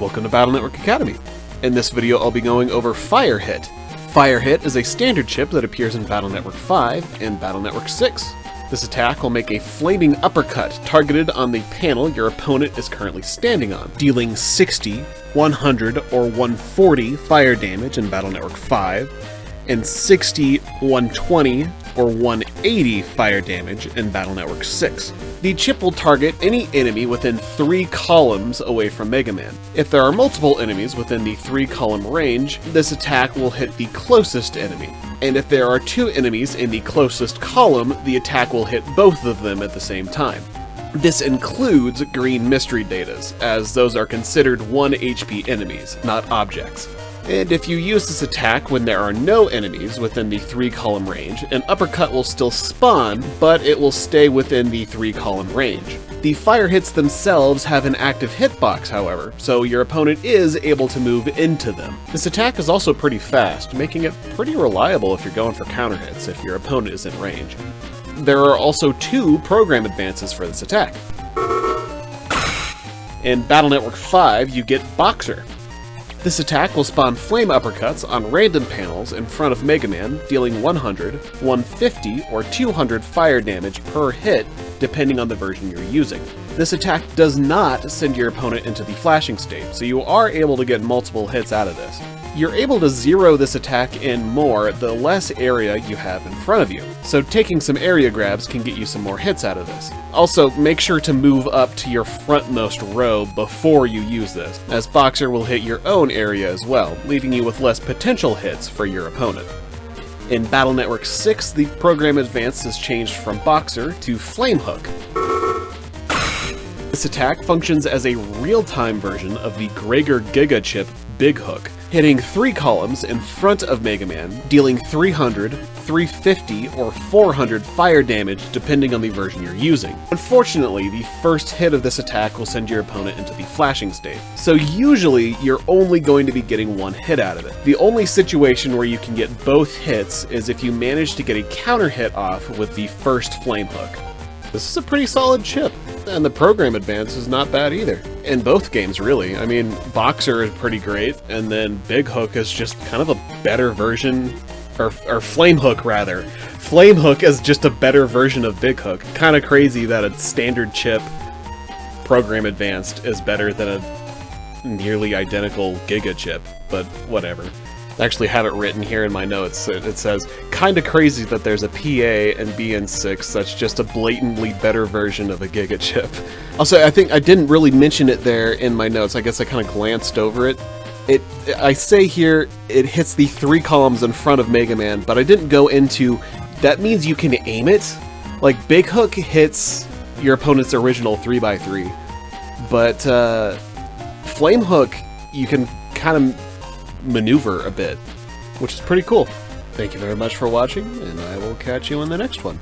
Welcome to Battle Network Academy. In this video I'll be going over FireHit. FireHit is a standard chip that appears in Battle Network 5 and Battle Network 6. This attack will make a flaming uppercut targeted on the panel your opponent is currently standing on, dealing 60, 100, or 140 fire damage in Battle Network 5, and 60, 120, or 180 fire damage in Battle Network 6. The chip will target any enemy within 3 columns away from Mega Man. If there are multiple enemies within the 3-column range, this attack will hit the closest enemy. And if there are 2 enemies in the closest column, the attack will hit both of them at the same time. This includes green mystery datas, as those are considered 1 HP enemies, not objects. And if you use this attack when there are no enemies within the 3-column range, an uppercut will still spawn, but it will stay within the 3-column range. The fire hits themselves have an active hitbox, however, so your opponent is able to move into them. This attack is also pretty fast, making it pretty reliable if you're going for counter hits if your opponent is in range. There are also 2 program advances for this attack. In Battle Network 5, you get Boxer. This attack will spawn flame uppercuts on random panels in front of Mega Man, dealing 100, 150, or 200 fire damage per hit, depending on the version you're using. This attack does not send your opponent into the flashing state, so you are able to get multiple hits out of this. You're able to zero this attack in more the less area you have in front of you, so taking some area grabs can get you some more hits out of this. Also, make sure to move up to your frontmost row before you use this, as Boxer will hit your own area as well, leaving you with less potential hits for your opponent. In Battle Network 6, the program advance has changed from Boxer to Flame Hook. This attack functions as a real-time version of the Gregor Giga chip Big Hook, hitting 3 columns in front of Mega Man, dealing 300, 350, or 400 fire damage depending on the version you're using. Unfortunately, the first hit of this attack will send your opponent into the flashing state, so usually you're only going to be getting 1 hit out of it. The only situation where you can get both hits is if you manage to get a counter hit off with the first Flame Hook. This is a pretty solid chip, and the program advance is not bad either. In both games, really. I mean, Boxer is pretty great, and then Big Hook is just kind of a better version, or Flame Hook, rather. Flame Hook is just a better version of Big Hook. Kind of crazy that a standard chip, program advanced, is better than a nearly identical Giga chip, but whatever. I actually have it written here in my notes. It says, kinda crazy that there's a PA and BN6 that's just a blatantly better version of a Giga chip. Also, I think I didn't really mention it there in my notes. I guess I kind of glanced over it. I say here it hits the 3 columns in front of Mega Man, but I didn't go into, that means you can aim it? Like, Big Hook hits your opponent's original 3x3, but Flame Hook, you can kind of maneuver a bit, which is pretty cool. Thank you very much for watching, and I will catch you in the next one.